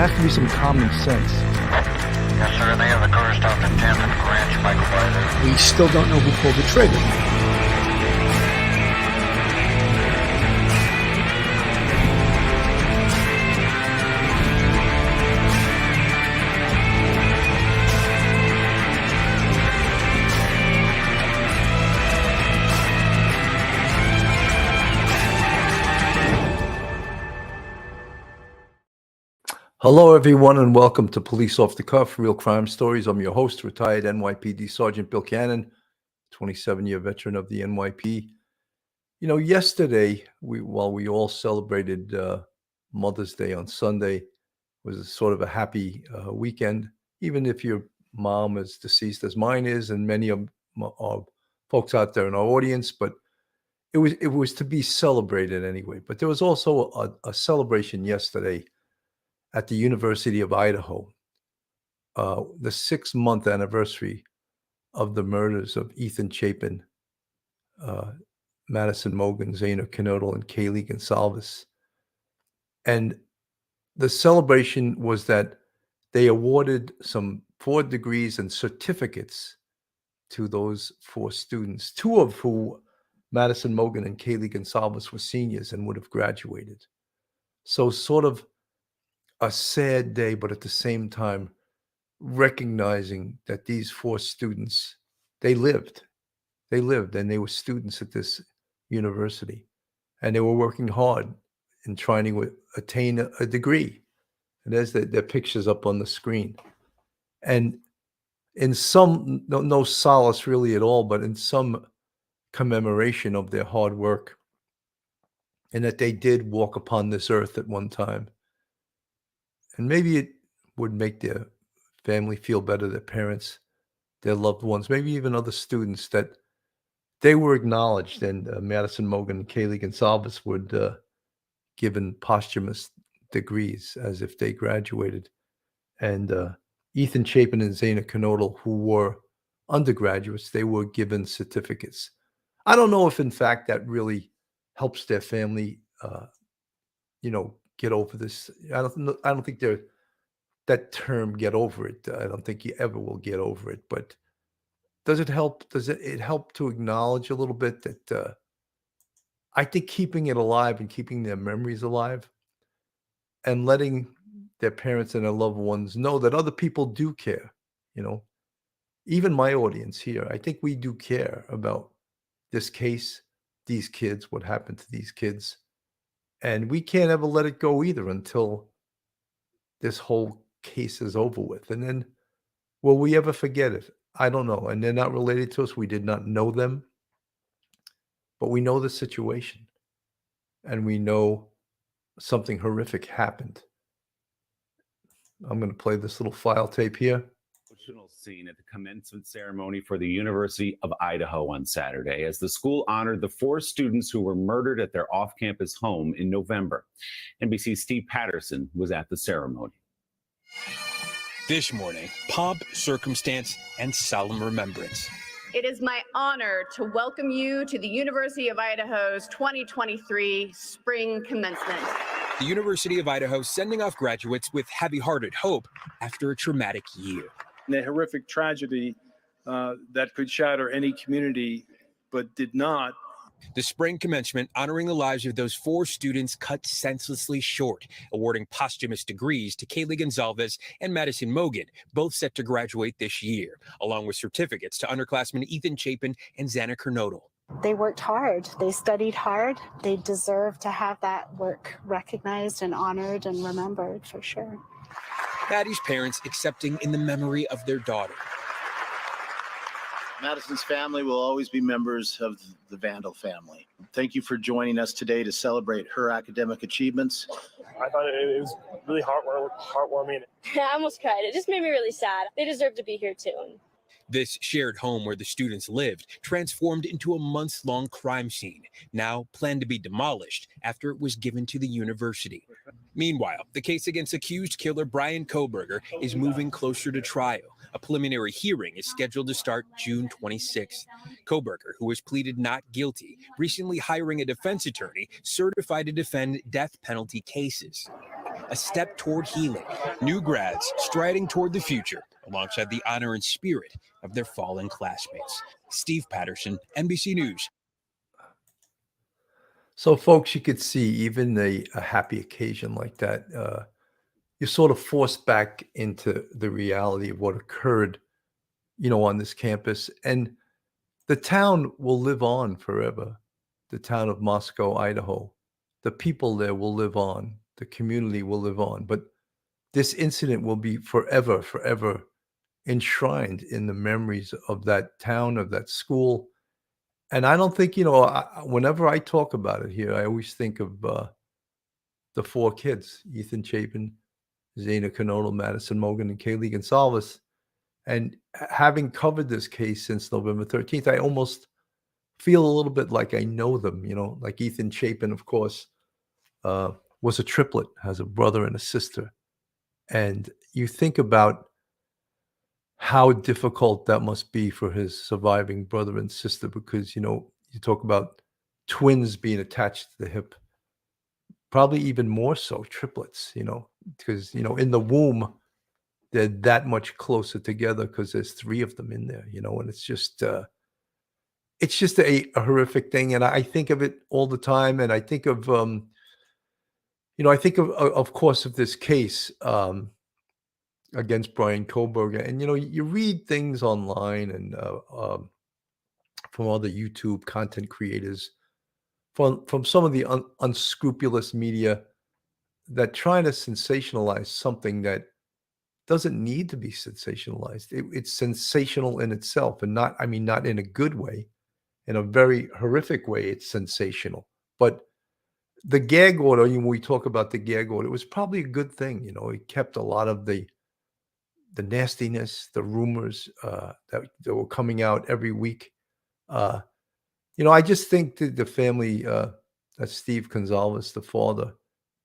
has to be some common sense. Yes, sir. They have the car stopped at 10th and Ranch by Collider. We still don't know who pulled the trigger. Hello, everyone, and welcome to Police Off the Cuff, Real Crime Stories. I'm your host, retired NYPD Sergeant Bill Cannon, 27-year veteran of the NYP. You know, yesterday, while we all celebrated Mother's Day on Sunday, was a sort of a happy weekend, even if your mom is deceased as mine is, and many of our folks out there in our audience, but it was to be celebrated anyway. But there was also a celebration yesterday at the University of Idaho, the 6-month anniversary of the murders of Ethan Chapin, Madison Mogen, Zana Knodel, and Kaylee Gonsalves. And the celebration was that they awarded some 4 degrees and certificates to those 4 students, 2 of whom, Madison Mogen and Kaylee Gonsalves, were seniors and would have graduated. So sort of a sad day, but at the same time, recognizing that these 4 students, they lived and they were students at this university, and they were working hard in trying to attain a degree. And there's their pictures up on the screen. And in some, no solace really at all, but in some commemoration of their hard work, and that they did walk upon this earth at one time. And maybe it would make their family feel better, their parents, their loved ones, maybe even other students, that they were acknowledged, and Madison Mogen and Kaylee Gonsalves would given posthumous degrees as if they graduated. And Ethan Chapin and Zana Knodel, who were undergraduates, they were given certificates. I don't know if, in fact, that really helps their family, get over this. I don't think that term, get over it. I don't think you ever will get over it. But does it help? Does it help to acknowledge a little bit that I think keeping it alive and keeping their memories alive and letting their parents and their loved ones know that other people do care, even my audience here, I think we do care about this case, these kids, what happened to these kids. And we can't ever let it go either until this whole case is over with. And then, will we ever forget it? I don't know. And they're not related to us. We did not know them. But we know the situation. And we know something horrific happened. I'm going to play this little file tape here. Emotional scene at the commencement ceremony for the University of Idaho on Saturday, as the school honored the 4 students who were murdered at their off-campus home in November. NBC's Steve Patterson was at the ceremony. This morning, pomp, circumstance, and solemn remembrance. It is my honor to welcome you to the University of Idaho's 2023 Spring Commencement. The University of Idaho sending off graduates with heavy-hearted hope after a traumatic year. A horrific tragedy that could shatter any community, but did not. The spring commencement honoring the lives of those 4 students cut senselessly short, awarding posthumous degrees to Kaylee Gonsalves and Madison Mogen, both set to graduate this year, along with certificates to underclassmen Ethan Chapin and Zana Knodel. They worked hard. They studied hard. They deserve to have that work recognized and honored and remembered, for sure. Maddie's parents accepting in the memory of their daughter. Madison's family will always be members of the Vandal family. Thank you for joining us today to celebrate her academic achievements. I thought it was really heartwarming. I almost cried. It just made me really sad. They deserve to be here too. This shared home where the students lived transformed into a months-long crime scene, now planned to be demolished after it was given to the university. Meanwhile, the case against accused killer Brian Kohberger is moving closer to trial. A preliminary hearing is scheduled to start June 26th. Kohberger, who has pleaded not guilty, recently hiring a defense attorney certified to defend death penalty cases. a step toward healing. New grads striding toward the future alongside the honor and spirit of their fallen classmates. Steve Patterson, NBC News. So, folks, you could see even a happy occasion like that, you're sort of forced back into the reality of what occurred, on this campus. And the town will live on forever. The town of Moscow, Idaho. The people there will live on. The community will live on. But this incident will be forever, forever enshrined in the memories of that town, of that school. And I don't think, whenever I talk about it here, I always think of the four kids, Ethan Chapin, Zena Canodal, Madison Mogan, and Kaylee Gonsalves. And having covered this case since November 13th, I almost feel a little bit like I know them, like Ethan Chapin, of course, was a triplet, has a brother and a sister. And you think about how difficult that must be for his surviving brother and sister, because, you talk about twins being attached to the hip, probably even more so triplets, because, in the womb, they're that much closer together because there's three of them in there, and it's just a horrific thing. And I think of it all the time. And I think of, of course, of this case, against Brian Koberger. And, you read things online and from other YouTube content creators, from some of the unscrupulous media that try to sensationalize something that doesn't need to be sensationalized. It's sensational in itself, and not in a good way, in a very horrific way. It's sensational. But the gag order, when we talk about the gag order, it was probably a good thing. It kept a lot of the nastiness, the rumors that were coming out every week. I just think that the family, that's Steve Gonsalves, the father,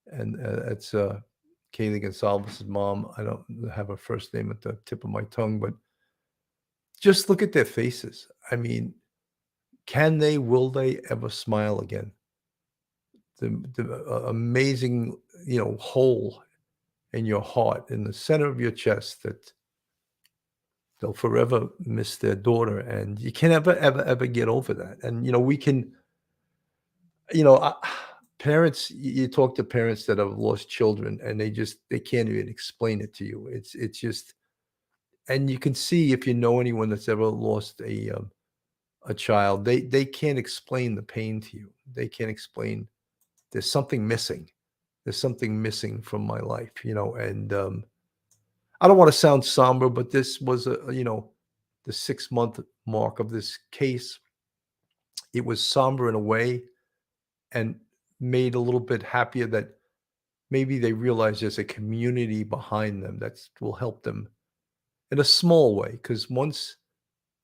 and it's Kaylee Gonsalves' mom. I don't have her first name at the tip of my tongue, but just look at their faces. Will they ever smile again? The amazing, hole in your heart, in the center of your chest, that they'll forever miss their daughter, and you can't ever get over that. And we can, parents. You talk to parents that have lost children, and they can't even explain it to you. It's just, and you can see, if you know anyone that's ever lost a child, they can't explain the pain to you. They can't explain. There's something missing. There's something missing from my life, and I don't want to sound somber, but this was the 6-month mark of this case. It was somber in a way, and made a little bit happier that maybe they realize there's a community behind them that will help them in a small way. Because once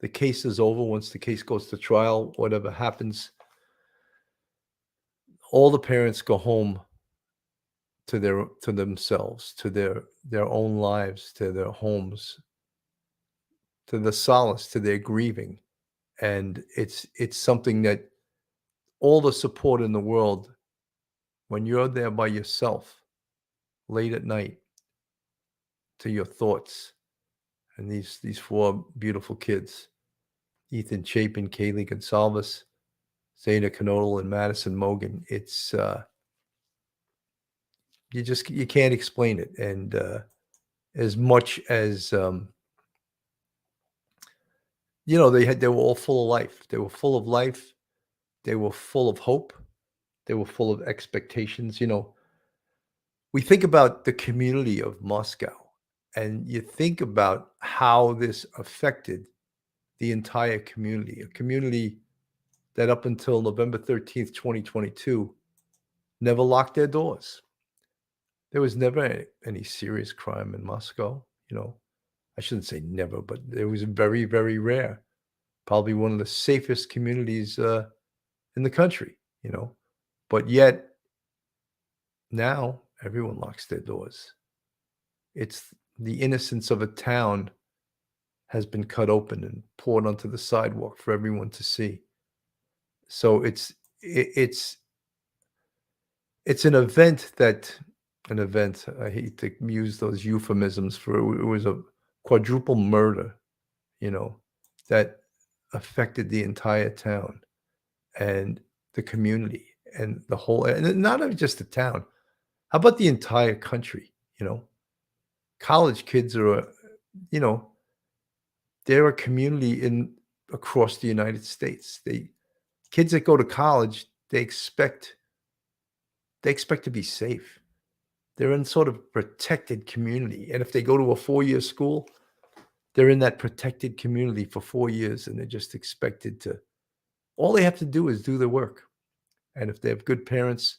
the case is over, once the case goes to trial, whatever happens, all the parents go home to themselves, to their own lives, to their homes, to the solace, to their grieving. And it's something that all the support in the world, when you're there by yourself late at night, to your thoughts, and these four beautiful kids, Ethan Chapin, Kaylee Gonsalves, Zena Canodal, and Madison Mogan, it's you can't explain it. And as much as they were all full of life. They were full of life. They were full of hope. They were full of expectations. We think about the community of Moscow, and you think about how this affected the entire community, a community that up until November 13th, 2022, never locked their doors. There was never any serious crime in Moscow. I shouldn't say never, but it was very, very rare. Probably one of the safest communities in the country, But yet, now everyone locks their doors. It's the innocence of a town has been cut open and poured onto the sidewalk for everyone to see. So it's an event that an event. I hate to use those euphemisms for it was a quadruple murder, you know, that affected the entire town and the community and the whole, and not even just the town. How about the entire country? You know, college kids are, you know, they're a community in across the United States. Kids that go to college, they expect to be safe. They're in sort of protected community, and if they go to a 4-year school, they're in that protected community for 4 years, and they're just expected to all they have to do is do their work, and if they have good parents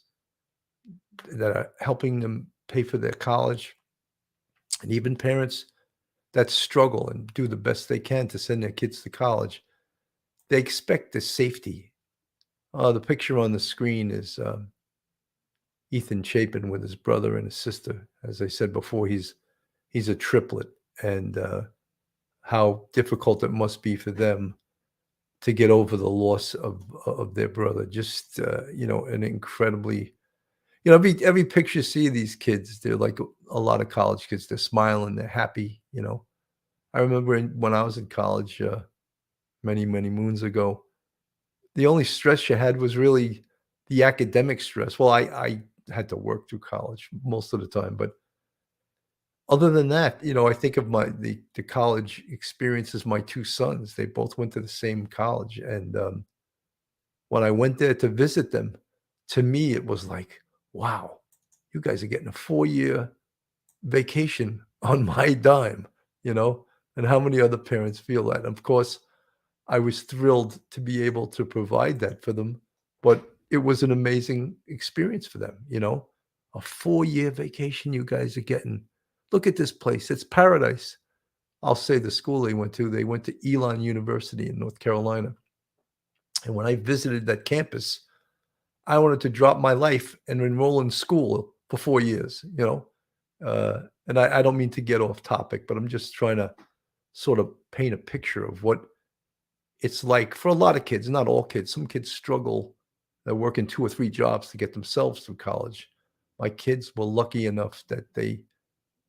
that are helping them pay for their college, and even parents that struggle and do the best they can to send their kids to college, they expect the safety. The picture on the screen is, Ethan Chapin with his brother and his sister. As I said before, he's a triplet, and how difficult it must be for them to get over the loss of their brother. Just you know, an incredibly, you know, every picture you see of these kids, they're like a lot of college kids. They're smiling, they're happy. You know, I remember when I was in college many moons ago, the only stress you had was really the academic stress. Well, I had to work through college most of the time, but other than that, you know, I think of the college experiences. My 2 sons, they both went to the same college, and, when I went there to visit them, to me, it was like, "Wow, you guys are getting a 4-year vacation on my dime," you know? And how many other parents feel that? Of course, I was thrilled to be able to provide that for them, but it was an amazing experience for them, you know? A 4-year vacation you guys are getting. Look at this place, it's paradise. I'll say the school they went to Elon University in North Carolina, and when I visited that campus, I wanted to drop my life and enroll in school for 4 years, you know? And I don't mean to get off topic, but I'm just trying to sort of paint a picture of what it's like for a lot of kids, not all kids. Some kids struggle. They're working 2 or 3 jobs to get themselves through college. My kids were lucky enough that they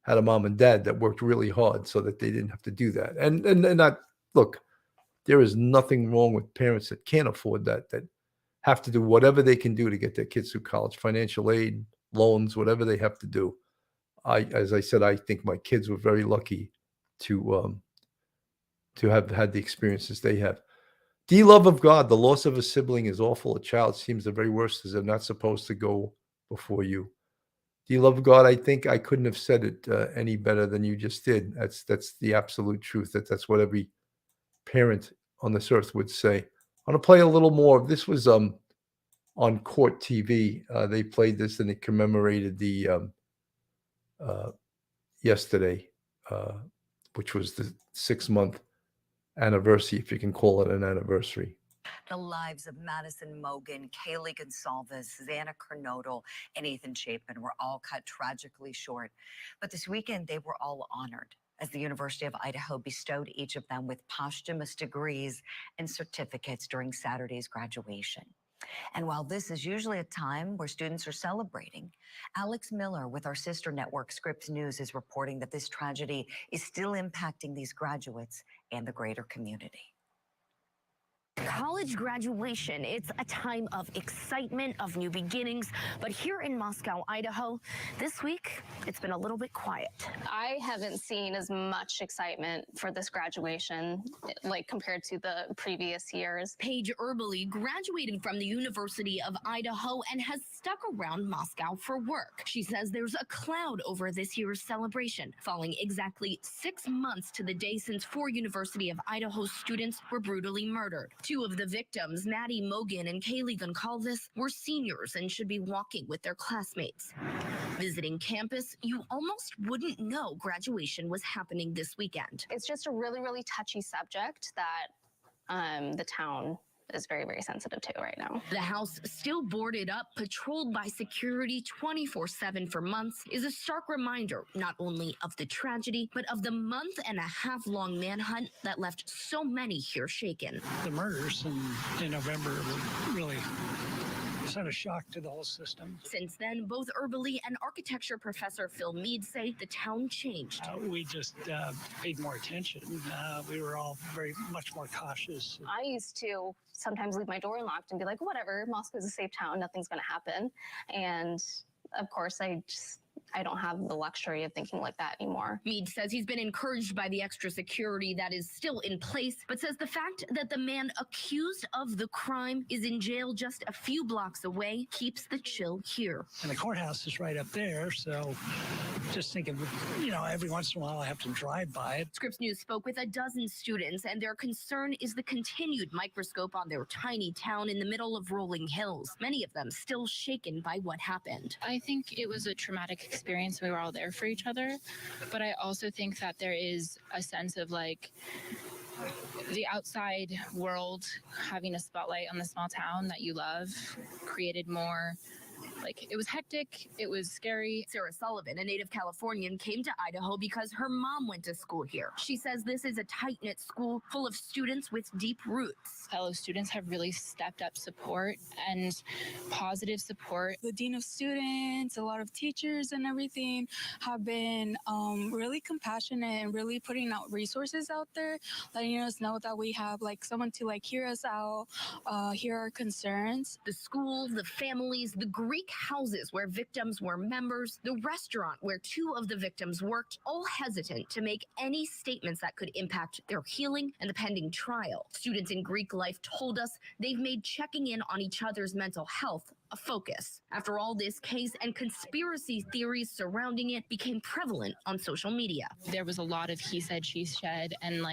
had a mom and dad that worked really hard so that they didn't have to do that. And not look, there is nothing wrong with parents that can't afford that, that have to do whatever they can do to get their kids through college, financial aid, loans, whatever they have to do. As I said, I think my kids were very lucky to have had the experiences they have. The love of God, the loss of a sibling is awful. A child seems the very worst as they're not supposed to go before you. The love of God, I think I couldn't have said it any better than you just did. That's the absolute truth. That's what every parent on this earth would say. I want to play a little more. This was on Court TV. They played this and it commemorated the yesterday, which was the 6-month anniversary, if you can call it an anniversary. The lives of Madison Mogen, Kaylee Gonsalves, Xana Kernodle, and Ethan Chapin were all cut tragically short. But this weekend, they were all honored as the University of Idaho bestowed each of them with posthumous degrees and certificates during Saturday's graduation. And while this is usually a time where students are celebrating, Alex Miller with our sister network Scripps News is reporting that this tragedy is still impacting these graduates and the greater community. College graduation, it's a time of excitement, of new beginnings, but here in Moscow, Idaho, this week, it's been a little bit quiet. I haven't seen as much excitement for this graduation, like compared to the previous years. Paige Erbely graduated from the University of Idaho and has stuck around Moscow for work. She says there's a cloud over this year's celebration, falling exactly 6 months to the day since 4 University of Idaho students were brutally murdered. 2 of the victims, Maddie Mogen and Kaylee Gonsalves, were seniors and should be walking with their classmates. Visiting campus, you almost wouldn't know graduation was happening this weekend. It's just a really, really touchy subject that the town is very, very sensitive to right now. The house, still boarded up, patrolled by security 24/7 for months, is a stark reminder not only of the tragedy, but of the month-and-a-half-long manhunt that left so many here shaken. The murders in November were really sent a shock to the whole system. Since then, both herbally and architecture professor Phil Mead say the town changed. We just paid more attention. We were all very much more cautious. I used to sometimes leave my door unlocked and be like, whatever, Moscow's a safe town, nothing's going to happen. And of course, I don't have the luxury of thinking like that anymore. Mead says he's been encouraged by the extra security that is still in place, but says the fact that the man accused of the crime is in jail just a few blocks away keeps the chill here. And the courthouse is right up there, so just thinking, every once in a while I have to drive by it. Scripps News spoke with a dozen students, and their concern is the continued microscope on their tiny town in the middle of rolling hills, many of them still shaken by what happened. I think it was a traumatic experience. We were all there for each other, but I also think that there is a sense of like the outside world having a spotlight on the small town that you love created more. Like, it was hectic, it was scary. Sarah Sullivan, a native Californian, came to Idaho because her mom went to school here. She says this is a tight-knit school full of students with deep roots. Fellow students have really stepped up support and positive support. The dean of students, a lot of teachers and everything have been really compassionate and really putting out resources out there, letting us know that we have someone to hear us out, hear our concerns. The school, the families, the Greek houses where victims were members, the restaurant where two of the victims worked, all hesitant to make any statements that could impact their healing and the pending trial. Students in Greek life told us they've made checking in on each other's mental health a focus. After all, this case and conspiracy theories surrounding it became prevalent on social media. There was a lot of he said, she said, and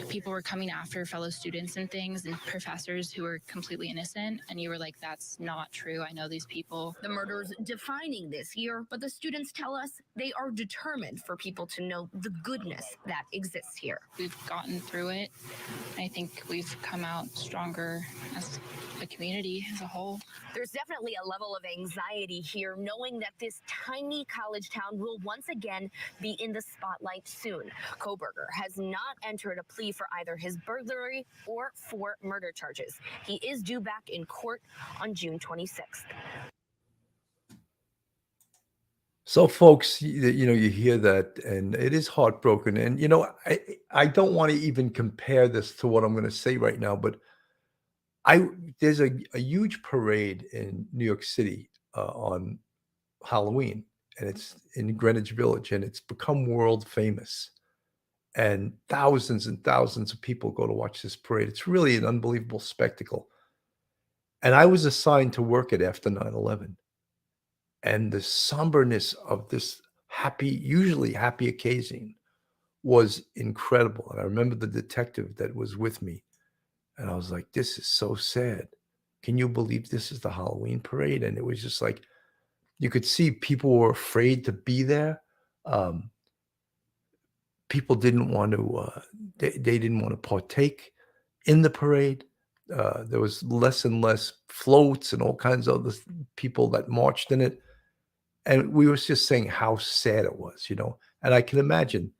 people were coming after fellow students and things and professors who were completely innocent. And you were like, that's not true. I know these people. The murders defining this year, but the students tell us they are determined for people to know the goodness that exists here. We've gotten through it. I think we've come out stronger as a community as a whole. There's definitely a level of anxiety here, knowing that this tiny college town will once again be in the spotlight soon. Koberger has not entered a plea for either his burglary or for murder charges. He is due back in court on June 26th. So, folks, you hear that, and it is heartbroken. And, I don't want to even compare this to what I'm going to say right now, but there's a huge parade in New York City on Halloween, and it's in Greenwich Village, and it's become world famous. And thousands of people go to watch this parade. It's really an unbelievable spectacle. And I was assigned to work it after 9/11. And the somberness of this usually happy occasion was incredible. And I remember the detective that was with me. And I was like, this is so sad. Can you believe this is the Halloween parade? And it was just like, you could see people were afraid to be there. People didn't want to, they didn't want to partake in the parade. There was less and less floats and all kinds of other people that marched in it. And we were just saying how sad it was, And I can imagine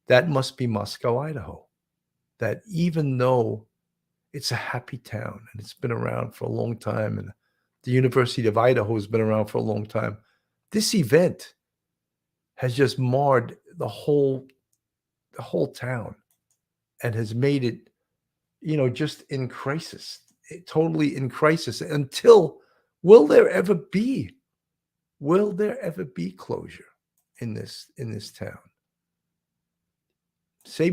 that must be Moscow, Idaho. That even though it's a happy town and it's been around for a long time, and the University of Idaho has been around for a long time, this event has just marred the whole town and has made it, just in crisis, totally in crisis. Until, will there ever be closure in this town? Say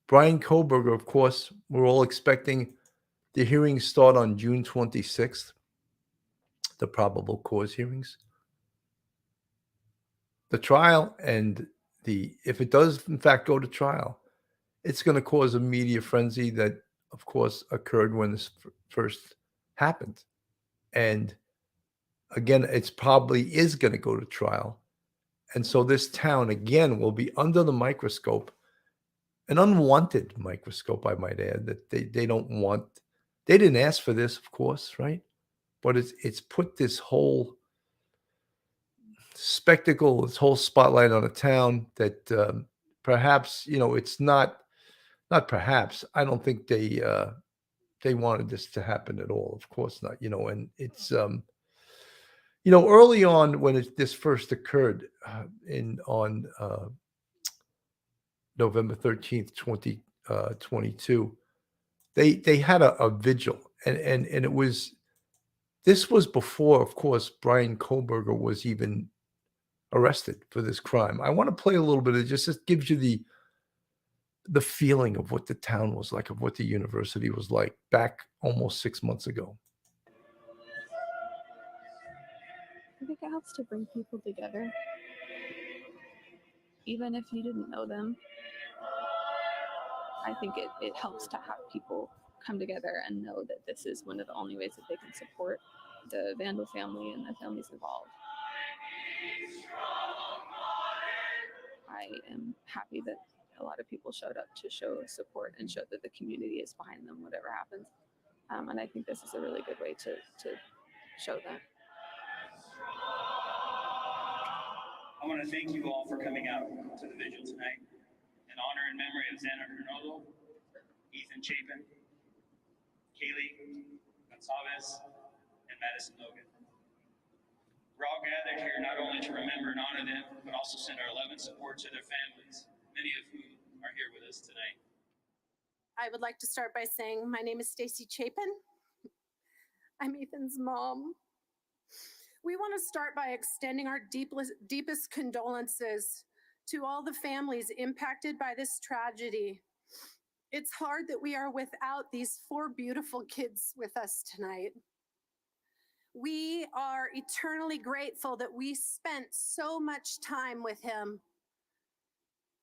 Brian Koberger, of course, we're all expecting the hearings start on June 26th, the probable cause hearings. The trial, and if it does in fact go to trial, it's going to cause a media frenzy that, of course, occurred when this first happened. And again, it's probably is going to go to trial. And so this town, again, will be under the microscope, an unwanted microscope, I might add, that they don't want. They didn't ask for this, of course, right? But it's put this whole spectacle, this whole spotlight on a town that perhaps, it's not perhaps. I don't think they they wanted this to happen at all. Of course not, and it's, early on when this first occurred on November 13th, 2022, they had a vigil, and this was before, of course, Brian Kohlberger was even arrested for this crime. I want to play a little bit of just this gives you the feeling of what the town was like, of what the university was like back almost 6 months ago. I think it helps to bring people together, even if you didn't know them. I think it helps to have people come together and know that this is one of the only ways that they can support the Vandal family and the families involved. I am happy that a lot of people showed up to show support and show that the community is behind them, whatever happens. And I think this is a really good way to show that. I want to thank you all for coming out to the vigil tonight in honor and memory of Xana Hernando, Ethan Chapin, Kaylee Gonzalez, and Madison Logan. We're all gathered here not only to remember and honor them, but also send our love and support to their families, many of whom are here with us tonight. I would like to start by saying my name is Stacy Chapin. I'm Ethan's mom. We want to start by extending our deepest condolences to all the families impacted by this tragedy. It's hard that we are without these 4 beautiful kids with us tonight. We are eternally grateful that we spent so much time with him.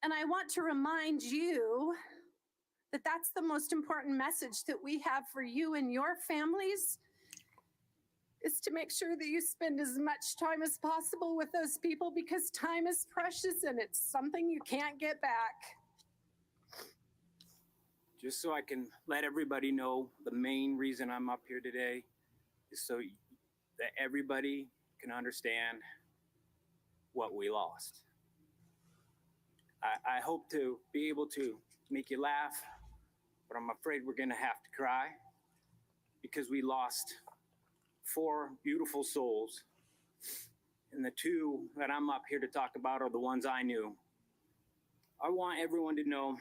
And I want to remind you that that's the most important message that we have for you and your families, is to make sure that you spend as much time as possible with those people, because time is precious and it's something you can't get back. Just so I can let everybody know, the main reason I'm up here today is so that everybody can understand what we lost. I hope to be able to make you laugh, but I'm afraid we're gonna have to cry, because we lost 4 beautiful souls, and the 2 that I'm up here to talk about are the ones I knew. I want everyone to know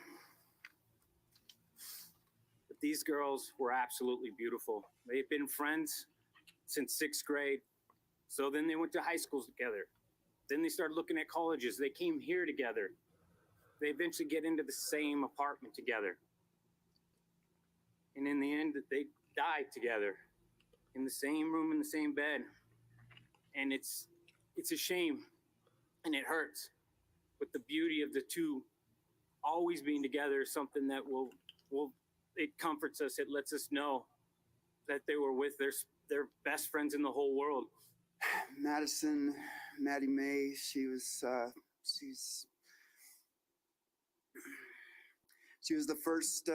that these girls were absolutely beautiful. They've been friends since 6th grade. So then they went to high schools together. Then they started looking at colleges. They came here together. They eventually get into the same apartment together. And in the end, they died together in the same room, in the same bed. And it's a shame, and it hurts. But the beauty of the 2 always being together is something that it comforts us. It lets us know that they were with their best friends in the whole world. Madison, Maddie Mae, she was the first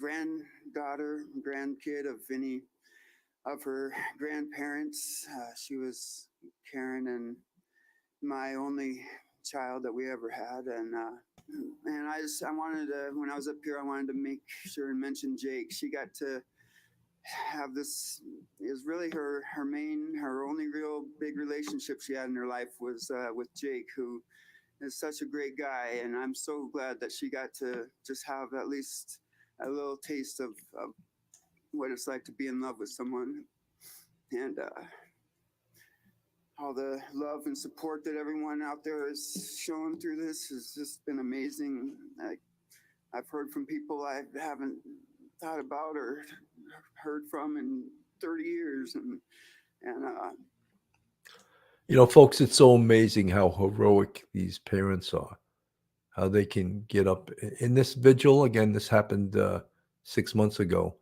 grandkid of any of her grandparents. She was Karen and my only child that we ever had, and I wanted to, when I was up here, I wanted to make sure and mention Jake. She got to have this, is really her only real big relationship she had in her life was with Jake, who is such a great guy, and I'm so glad that she got to just have at least a little taste of what it's like to be in love with someone. And all the love and support that everyone out there has shown through this has just been amazing. I've heard from people I haven't thought about or heard from in 30 years, and Folks, it's so amazing how heroic these parents are, how they can get up in this vigil. Again, this happened 6 months ago,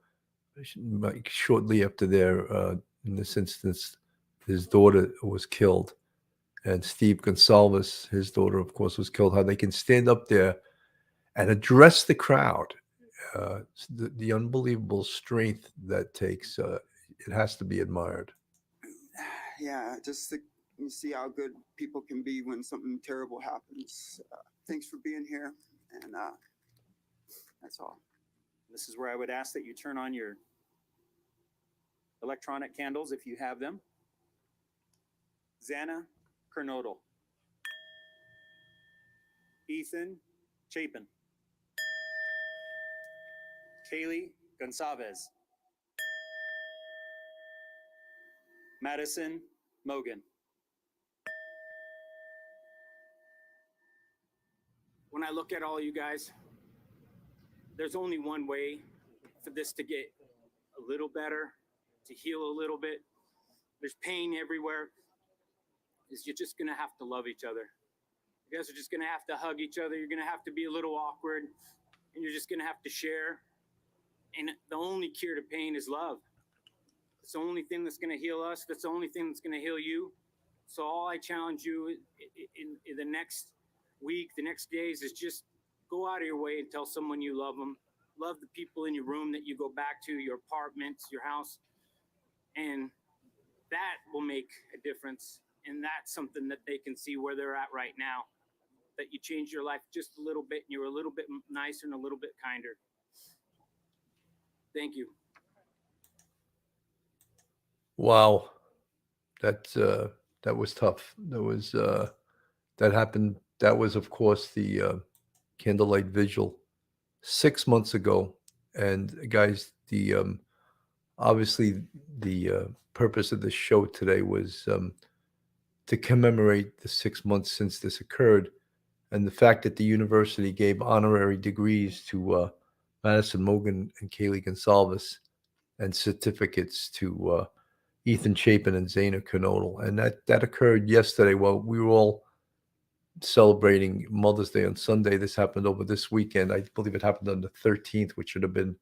like shortly after in this instance, his daughter was killed, and Steve Gonsalves, his daughter, of course, was killed. How they can stand up there and address the crowd, the unbelievable strength that takes, it has to be admired. Yeah, just you see how good people can be when something terrible happens. Thanks for being here, and that's all. This is where I would ask that you turn on your electronic candles if you have them. Xana Kernodle. Ethan Chapin. Kaylee Gonçalves. Madison Mogan. When I look at all you guys, there's only one way for this to get a little better, to heal a little bit. There's pain everywhere. Is you're just gonna have to love each other. You guys are just gonna have to hug each other. You're gonna have to be a little awkward, and you're just gonna have to share. And the only cure to pain is love. It's the only thing that's gonna heal us. That's the only thing that's gonna heal you. So all I challenge you in the next week, the next days, is just go out of your way and tell someone you love them. Love the people in your room that you go back to, your apartments, your house. And that will make a difference. And that's something that they can see where they're at right now. That you changed your life just a little bit and you're a little bit nicer and a little bit kinder. Thank you. Wow. That was tough. That happened. That was, of course, the candlelight vigil 6 months ago. And guys, obviously the purpose of this show today was to commemorate the 6 months since this occurred, and the fact that the university gave honorary degrees to Madison Mogan and Kaylee Gonçalves, and certificates to Ethan Chapin and Xana Kernodle. And that occurred yesterday. Well, we were all celebrating Mother's Day on Sunday. This happened over this weekend. I believe it happened on the 13th, which should have been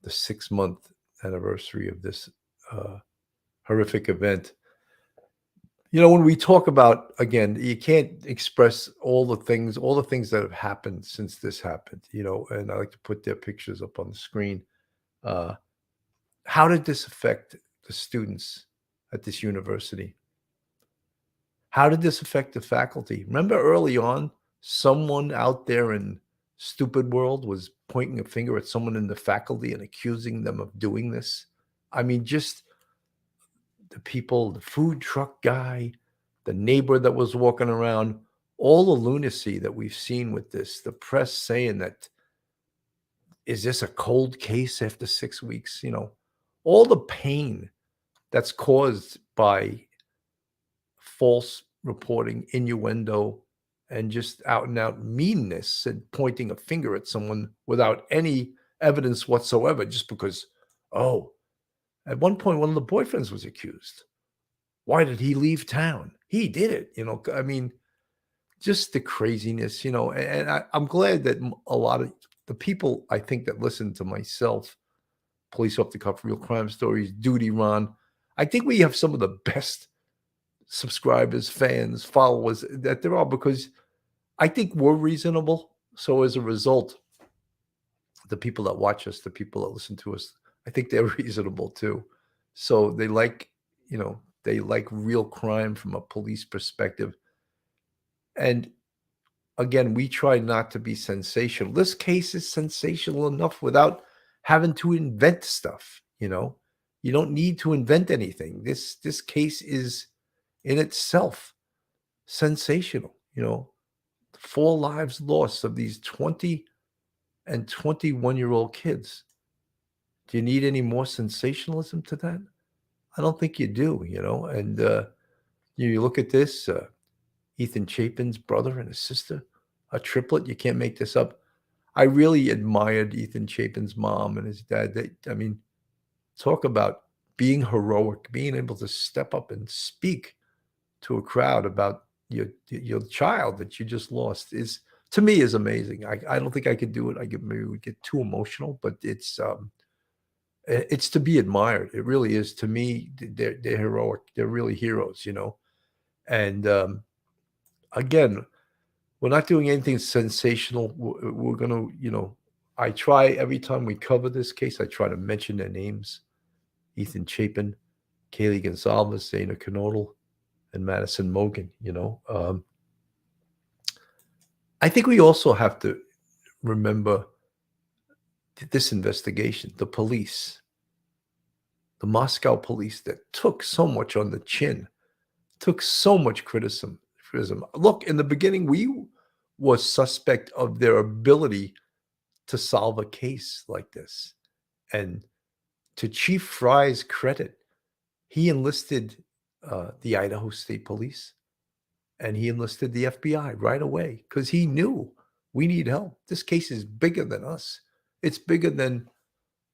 the 6-month anniversary of this horrific event. You know, when we talk about, again, you can't express all the things that have happened since this happened, you know, and I like to put their pictures up on the screen. How did this affect the students at this university? How did this affect the faculty? Remember early on, someone out there in stupid world was pointing a finger at someone in the faculty and accusing them of doing this? I mean, just the people, the food truck guy, the neighbor that was walking around, all the lunacy that we've seen with this, the press saying that, is this a cold case after 6 weeks? You know, all the pain that's caused by false reporting, innuendo, and just out and out meanness and pointing a finger at someone without any evidence whatsoever, just because, oh, at one point, one of the boyfriends was accused. Why did he leave town? He did it. You know, I mean, just the craziness, you know, and I'm glad that a lot of the people, I think, that listen to myself, Police Off the Cuff, Real Crime Stories, Duty Ron, I think we have some of the best subscribers, fans, followers that there are, because I think we're reasonable. So as a result, the people that watch us, the people that listen to us, I think they're reasonable too. So they like, you know, they like real crime from a police perspective. And again, we try not to be sensational. This case is sensational enough without having to invent stuff, you know. You don't need to invent anything. This case is in itself sensational, you know. 4 lives lost of these 20 and 21-year-old kids. Do you need any more sensationalism to that? I don't think you do, you know. And you look at this, Ethan Chapin's brother and his sister, a triplet. You can't make this up. I really admired Ethan Chapin's mom and his dad. I mean, talk about being heroic, being able to step up and speak to a crowd about your child that you just lost is, to me, is amazing. I don't think I could do it. Maybe would get too emotional, but it's to be admired. It really is. To me, they're heroic. They're really heroes, you know. And again, we're not doing anything sensational. We're going to, you know, I try every time we cover this case, I try to mention their names: Ethan Chapin, Kaylee Gonçalves, Xana Kernodle, and Madison Mogan, you know. I think we also have to remember this investigation, the police, the Moscow police that took so much on the chin, took so much criticism. Look, in the beginning, we was suspect of their ability to solve a case like this. And to Chief Fry's credit, he enlisted the Idaho State Police and he enlisted the FBI right away because he knew we need help. This case is bigger than us. It's bigger than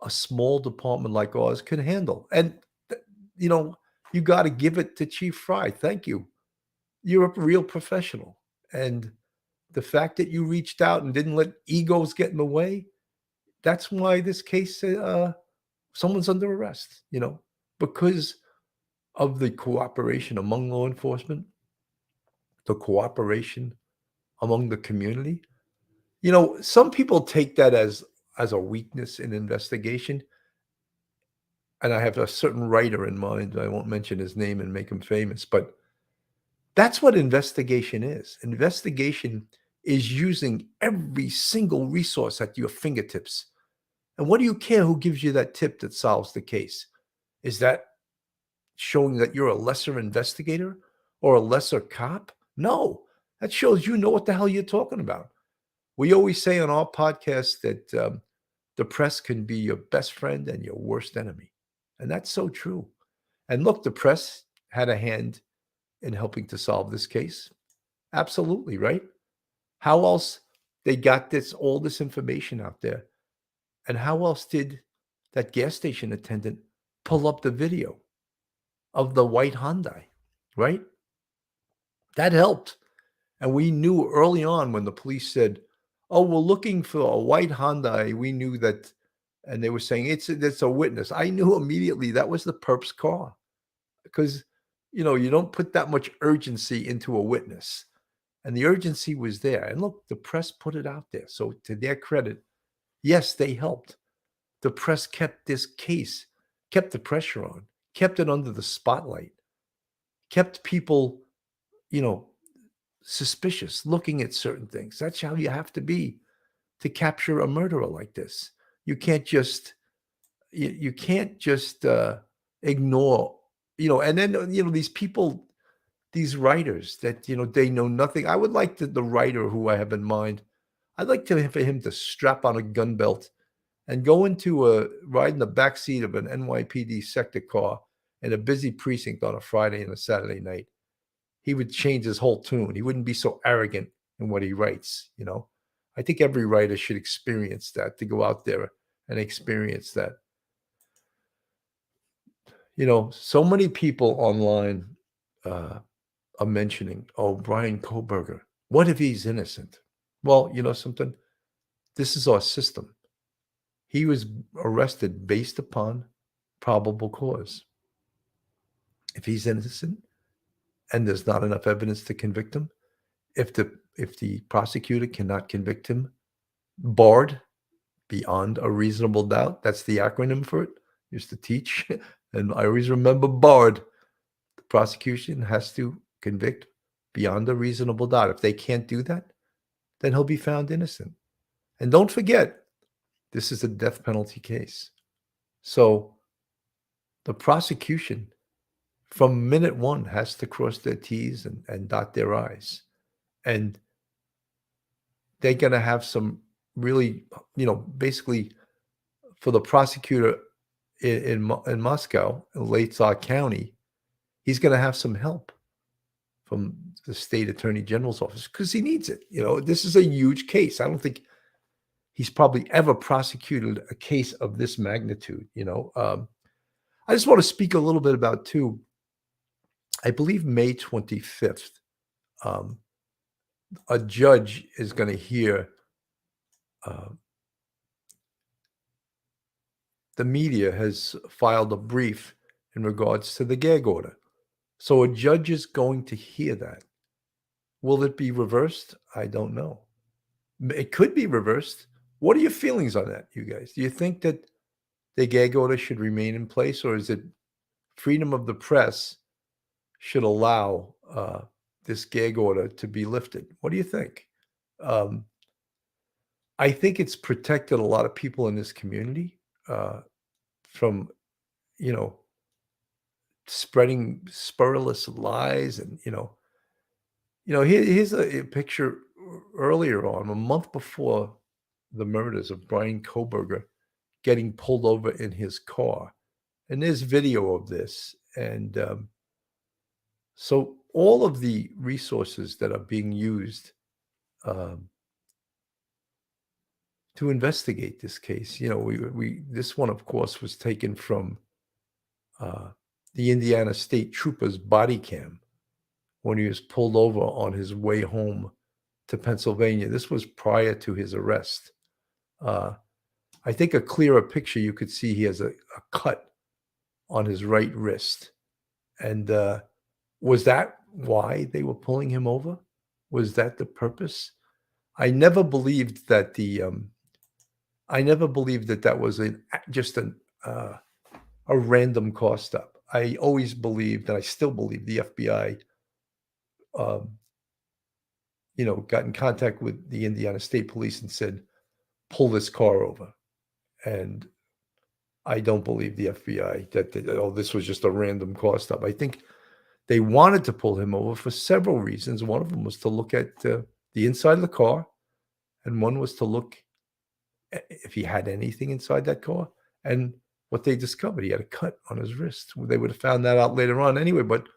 a small department like ours can handle. And, you know, you got to give it to Chief Fry. Thank you. You're a real professional. And the fact that you reached out and didn't let egos get in the way, that's why this case, someone's under arrest, because of the cooperation among law enforcement, the cooperation among the community. Some people take that as a weakness in investigation. And I have a certain writer in mind. I won't mention his name and make him famous, but that's what investigation is. Investigation is using every single resource at your fingertips. And what do you care who gives you that tip that solves the case? Is that showing that you're a lesser investigator or a lesser cop? No, that shows you know what the hell you're talking about. We always say on our podcast that the press can be your best friend and your worst enemy. And that's so true. And look, the press had a hand in helping to solve this case. Absolutely, right? How else they got all this information out there? And how else did that gas station attendant pull up the video of the white Hyundai, right? That helped. And we knew early on when the police said, "Oh, we're looking for a white Hyundai," we knew that, and they were saying it's a witness. I knew immediately that was the perp's car because, you don't put that much urgency into a witness. And the urgency was there. And look, the press put it out there. So to their credit, yes, they helped. The press kept this case, kept the pressure on, kept it under the spotlight, kept people, suspicious, looking at certain things. That's how you have to be to capture a murderer like this. You can't just ignore, and then these people, these writers that they know nothing. I would like the writer who I have in mind. I'd like for him to strap on a gun belt and go ride in the backseat of an NYPD sector car in a busy precinct on a Friday and a Saturday night. He would change his whole tune. He wouldn't be so arrogant in what he writes. I think every writer should experience that, to go out there and experience that. So many people online are mentioning, "Oh, Brian Koberger, what if he's innocent?" Well, you know something? This is our system. He was arrested based upon probable cause. If he's innocent and there's not enough evidence to convict him, if the prosecutor cannot convict him, barred beyond a reasonable doubt, that's the acronym for it. I used to teach, and I always remember barred. The prosecution has to convict beyond a reasonable doubt. If they can't do that, then he'll be found innocent. And don't forget, this is a death penalty case. So the prosecution from minute one has to cross their T's and dot their I's. And they're going to have some really, basically for the prosecutor in Moscow, in Lake County, he's going to have some help from the state attorney general's office because he needs it. This is a huge case. I don't think he's probably ever prosecuted a case of this magnitude. I just want to speak a little bit about too. I believe May 25th, a judge is going to hear the media has filed a brief in regards to the gag order. So a judge is going to hear that. Will it be reversed? I don't know. It could be reversed. What are your feelings on that, you guys? Do you think that the gag order should remain in place, or is it freedom of the press should allow this gag order to be lifted? What do you think? I think it's protected a lot of people in this community from, you know, spreading spurrilous lies. And here's a picture earlier on, a month before the murders, of Brian Koberger getting pulled over in his car, and there's video of this. And so all of the resources that are being used to investigate this case, we this one, of course, was taken from the Indiana State Trooper's body cam when he was pulled over on his way home to Pennsylvania. This was prior to his arrest. I think a clearer picture, you could see he has a cut on his right wrist. And was that why they were pulling him over? Was that the purpose? I never believed that that was just a random car stop. I always believed, and I still believe, the FBI, got in contact with the Indiana State Police and said, pull this car over. And I don't believe the FBI that this was just a random car stop. I think they wanted to pull him over for several reasons. One of them was to look at the inside of the car, and one was to look if he had anything inside that car. And what they discovered, he had a cut on his wrist. They would have found that out later on anyway, but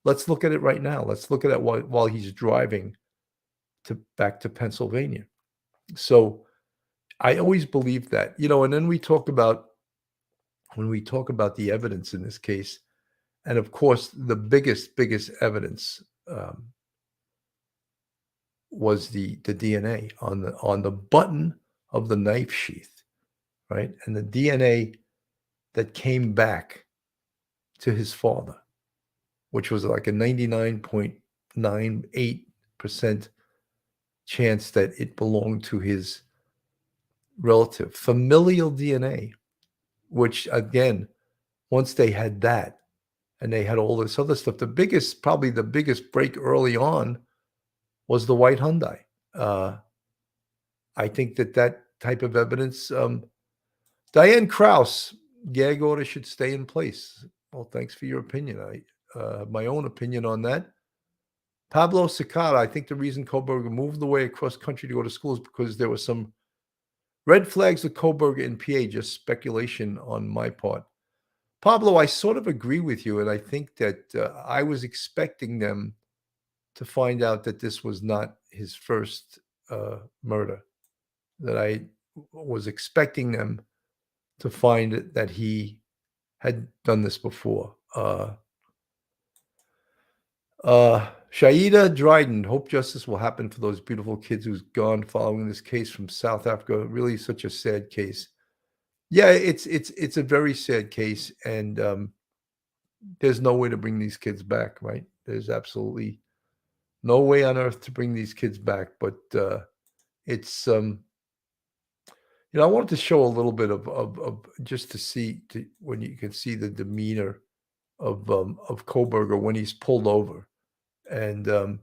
let's look at it right now. Let's look at it while he's driving back to Pennsylvania. So I always believed that, and then when we talk about the evidence in this case, and of course, the biggest evidence was the DNA on the button of the knife sheath, right? And the DNA that came back to his father, which was like a 99.98% chance that it belonged to his relative. Familial DNA, which again, once they had that, and they had all this other stuff, probably the biggest break early on was the white Hyundai. I think that type of evidence, Diane Krause, gag order should stay in place. Well, thanks for your opinion. My own opinion on that. Pablo Cicada, I think the reason Koberger moved away across country to go to school is because there were some red flags with Koberger in PA, just speculation on my part. Pablo, I sort of agree with you, and I think that I was expecting them to find out that this was not his first murder, that I was expecting them to find that he had done this before. Shaida Dryden, hope justice will happen for those beautiful kids who's gone following this case from South Africa. Really such a sad case. Yeah, it's a very sad case, and there's no way to bring these kids back, right? There's absolutely no way on earth to bring these kids back. But it's I wanted to show a little bit of just to see when you can see the demeanor of Koberger when he's pulled over, and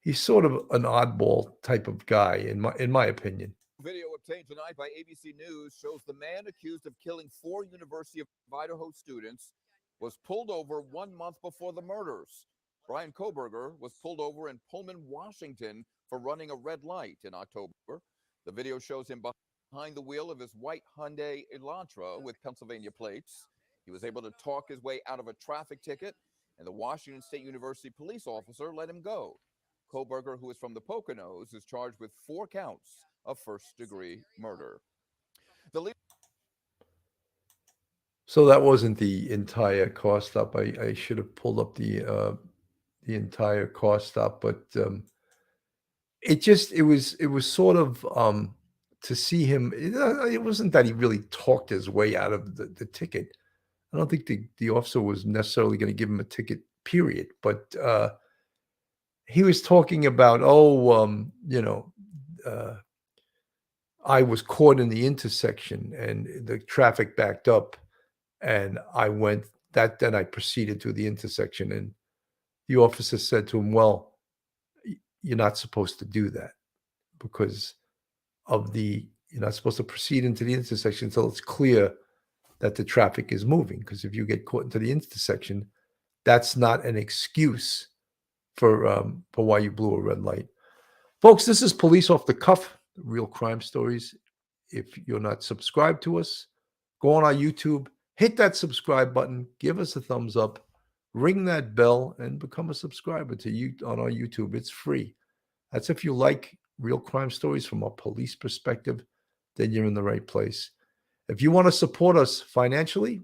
he's sort of an oddball type of guy in my opinion. Video obtained tonight by ABC News shows the man accused of killing 4 University of Idaho students was pulled over 1 month before the murders. Brian Koberger was pulled over in Pullman, Washington for running a red light in October. The video shows him behind the wheel of his white Hyundai Elantra with Pennsylvania plates. He was able to talk his way out of a traffic ticket, and the Washington State University police officer let him go. Koberger, who is from the Poconos, is charged with 4 counts of first-degree murder. So that wasn't the entire car stop. I should have pulled up the entire car stop, but it was sort of to see him. It wasn't that he really talked his way out of the ticket. I don't think the officer was necessarily going to give him a ticket, period. But he was talking about, I was caught in the intersection and the traffic backed up, and then I proceeded to the intersection, and the officer said to him, well, you're not supposed to do that because of you're not supposed to proceed into the intersection until it's clear that the traffic is moving. Because if you get caught into the intersection, that's not an excuse for why you blew a red light. Folks, this is Police Off the Cuff, real crime stories. If you're not subscribed to us, go on our YouTube, hit that subscribe button, give us a thumbs up, ring that bell, and become a subscriber to you on our YouTube. It's free. That's if you like real crime stories from a police perspective, then you're in the right place. If you want to support us financially,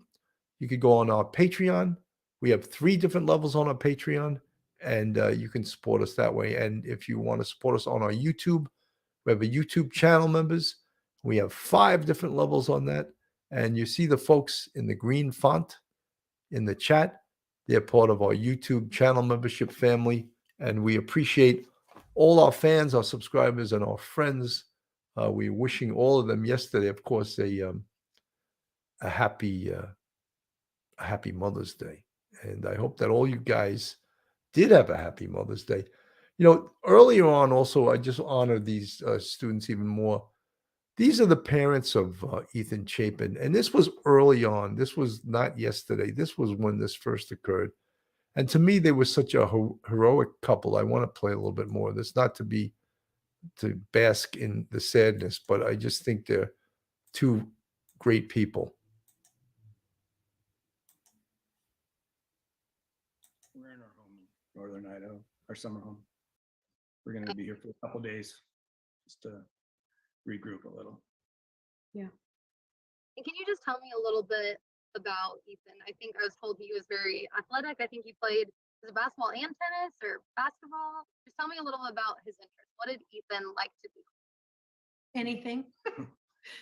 you could go on our Patreon. We have 3 different levels on our Patreon, and you can support us that way. And if you want to support us on our YouTube, we have a YouTube channel members. We have 5 different levels on that. And you see the folks in the green font in the chat. They're part of our YouTube channel membership family. And we appreciate all our fans, our subscribers, and our friends. We're wishing all of them yesterday, of course, a happy Mother's Day. And I hope that all you guys did have a happy Mother's Day. Earlier on, also, I just honor these students even more. These are the parents of Ethan Chapin. And this was early on. This was not yesterday. This was when this first occurred. And to me, they were such a heroic couple. I want to play a little bit more of this, not to bask in the sadness, but I just think they're 2 great people. We're in our home in Northern Idaho, our summer home. We're going to be here for a couple days just to regroup a little. Yeah. And can you just tell me a little bit about Ethan? I think I was told he was very athletic. I think he played basketball and tennis or basketball. Just tell me a little about his interests. What did Ethan like to do? Anything.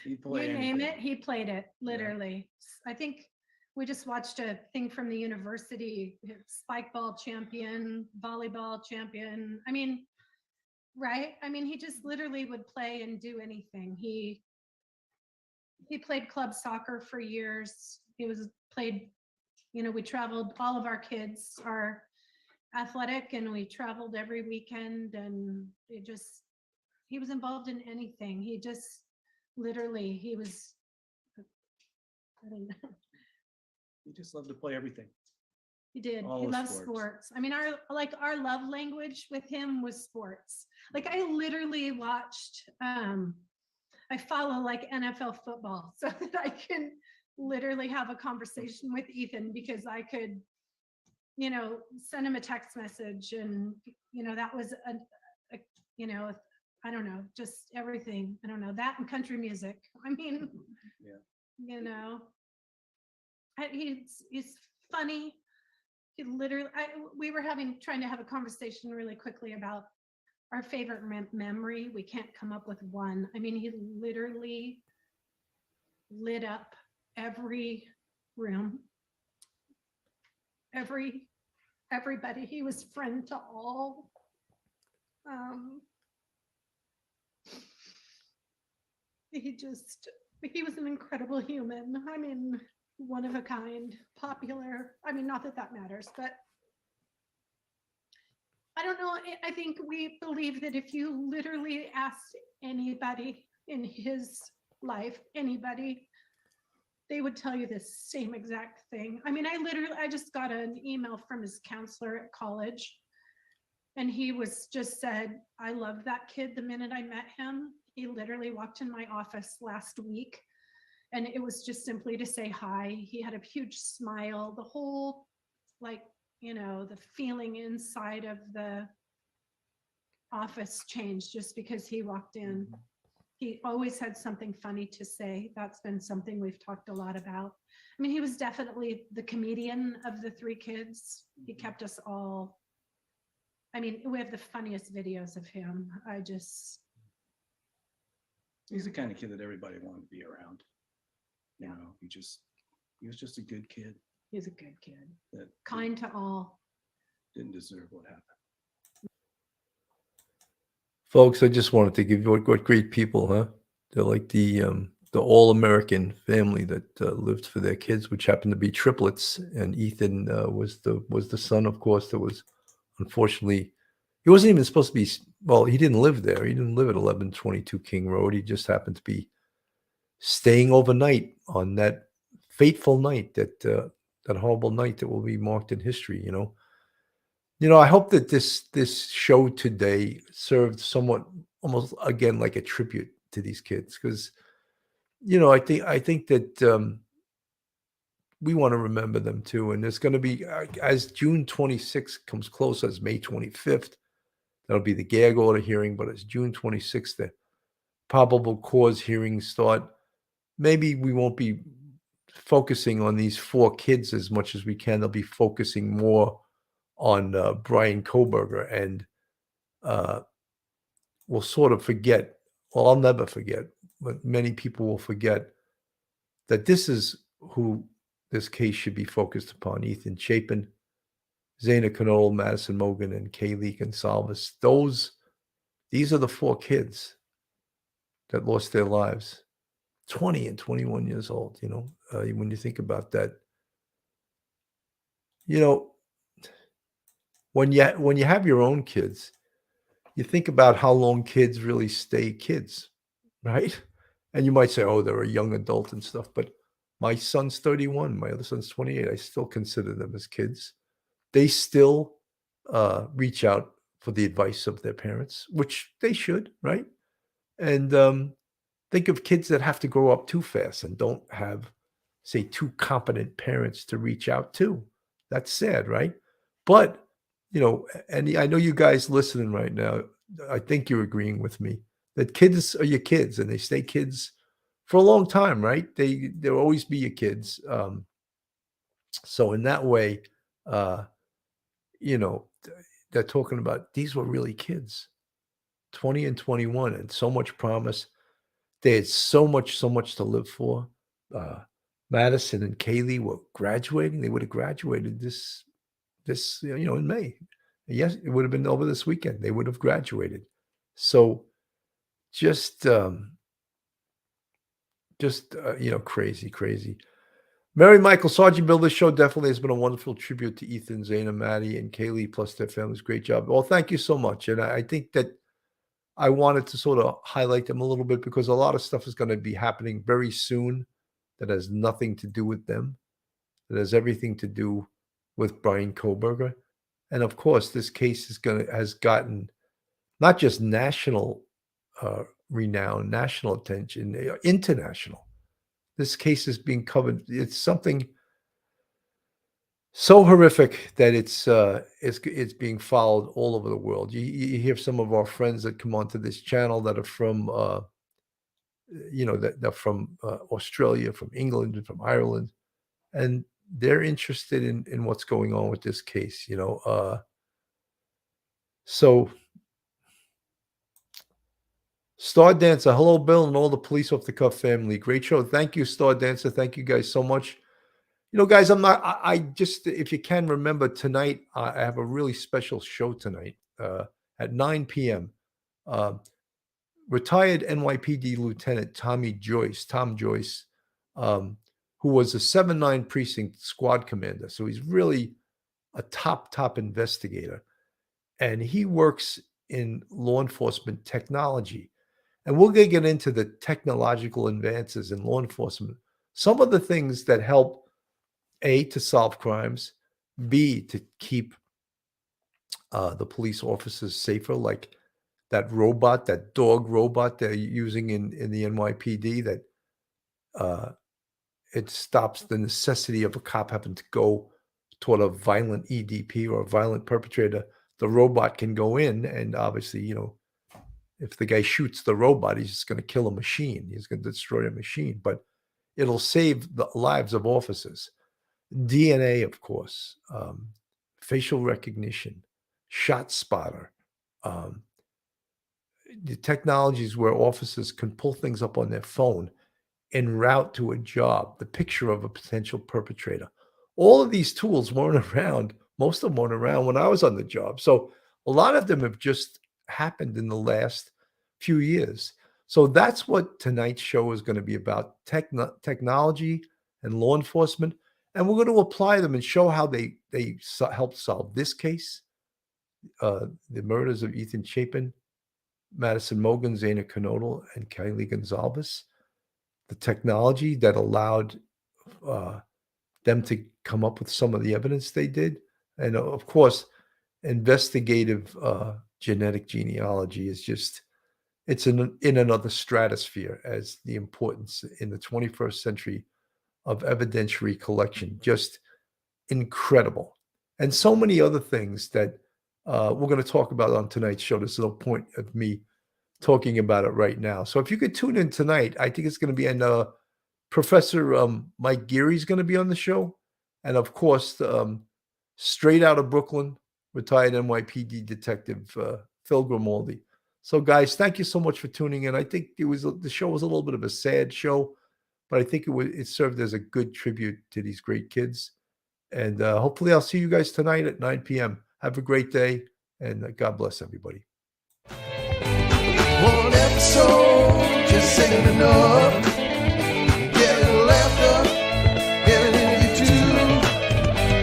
You name it, he played it, literally. Yeah. I think we just watched a thing from the university, spike ball champion, volleyball champion. I mean, right? I mean, he just literally would play and do anything. He played club soccer for years. We traveled, all of our kids are athletic, and we traveled every weekend, and he was involved in anything. He just literally, I don't know. He just loved to play everything. He did. All he the loves sports. sports. I mean, our love language with him was sports. Like, I literally watched, I follow like NFL football so that I can literally have a conversation with Ethan, because I could, send him a text message, and, that was I don't know, just everything. I don't know, that and country music. I mean, yeah. He's funny. He literally, we were trying to have a conversation really quickly about our favorite memory. We can't come up with one. I mean, he literally lit up every room, everybody. He was friend to all. He was an incredible human. I mean, one of a kind, popular. I mean, not that that matters, but I don't know. I think we believe that if you literally asked anybody in his life, anybody, they would tell you the same exact thing. I mean, I just got an email from his counselor at college, and he just said, I loved that kid the minute I met him. He literally walked in my office last week, and it was just simply to say hi. He had a huge smile. The whole, the feeling inside of the office changed just because he walked in. He always had something funny to say. That's been something we've talked a lot about. I mean, he was definitely the comedian of the 3 kids. He kept us all, I mean, we have the funniest videos of him. He's the kind of kid that everybody wanted to be around. He was just a good kid. He's a good kid. That kind to all. Didn't deserve what happened. Folks, I just wanted to give you what great people, huh? They're like the all-American family that lived for their kids, which happened to be triplets. And Ethan was the son, of course, that was unfortunately, he wasn't even supposed to be well, he didn't live there. He didn't live at 1122 King Road. He just happened to be staying overnight on that fateful night, that horrible night that will be marked in history. I hope that this show today served somewhat, almost again, like a tribute to these kids, because I think that we want to remember them too. And there's going to be, as June 26th comes close, as May 25th, that'll be the gag order hearing. But as June 26th, the probable cause hearings start. Maybe we won't be focusing on these 4 kids as much as we can. They'll be focusing more on Brian Koberger, and we'll sort of forget. Well, I'll never forget, but many people will forget that this is who this case should be focused upon: Ethan Chapin, Zana Knoll, Madison Mogen, and Kaylee Gonsalves. These are the 4 kids that lost their lives, 20 and 21 years old. When you think about that, when you have your own kids, you think about how long kids really stay kids, right? And you might say, oh, they're a young adult and stuff, but my son's 31, my other son's 28. I still consider them as kids. They still reach out for the advice of their parents, which they should, right? And think of kids that have to grow up too fast and don't have, say, 2 competent parents to reach out to. That's sad, right? But, and I know you guys listening right now, I think you're agreeing with me that kids are your kids and they stay kids for a long time, right? They'll always be your kids. So in that way, uh, they're talking about these were really kids, 20 and 21, and so much promise. They had so much to live for. Madison and Kaylee were graduating. They would have graduated this in May. Yes, it would have been over this weekend. They would have graduated. So just crazy. Mary Michael, Sergeant Bill, this show definitely has been a wonderful tribute to Ethan, Zana, Maddie, and Kaylee, plus their families. Great job. Well, thank you so much. And I think that I wanted to sort of highlight them a little bit because a lot of stuff is going to be happening very soon that has nothing to do with them. That has everything to do with Brian Koberger. And of course, this case has gotten not just national renown, national attention, international. This case is being covered. It's something so horrific that it's being followed all over the world. You hear some of our friends that come onto this channel that are from that they're from Australia, from England, from Ireland, and they're interested in what's going on with this case. So Star Dancer, hello, Bill, and all the Police Off the Cuff family. Great show. Thank you, Star Dancer. Thank you guys so much. Guys, I just, if you can remember tonight, I have a really special show tonight at 9 p.m. Retired NYPD Lieutenant Tom Joyce, who was a 7-9 precinct squad commander. So he's really a top investigator. And he works in law enforcement technology. And we're going to get into the technological advances in law enforcement. Some of the things that help, A, to solve crimes, B, to keep the police officers safer, like that dog robot they're using in the NYPD, that it stops the necessity of a cop having to go toward a violent EDP or a violent perpetrator. The robot can go in, and obviously, if the guy shoots the robot, he's just going to kill a machine. He's going to destroy a machine, but it'll save the lives of officers. DNA, of course, facial recognition, shot spotter, the technologies where officers can pull things up on their phone en route to a job, the picture of a potential perpetrator. All of these tools weren't around. Most of them weren't around when I was on the job. So a lot of them have just happened in the last few years. So that's what tonight's show is going to be about: technology and law enforcement. And we're going to apply them and show how they helped solve this case, the murders of Ethan Chapin Madison Mogen, Zaina Kernodle, and Kylie Gonzalez. The technology that allowed them to come up with some of the evidence they did. And of course, investigative genetic genealogy is just, it's in another stratosphere as the importance in the 21st century of evidentiary collection. Just incredible. And so many other things that we're going to talk about on tonight's show. There's no point of me talking about it right now. So if you could tune in tonight, I think it's going to be, and Professor Mike Geary's going to be on the show. And of course, straight out of Brooklyn, retired NYPD detective Phil Grimaldi. So guys, thank you so much for tuning in. I think the show was a little bit of a sad show, but I think it served as a good tribute to these great kids. And hopefully I'll see you guys tonight at 9 p.m. Have a great day, and God bless everybody. One episode just ain't enough.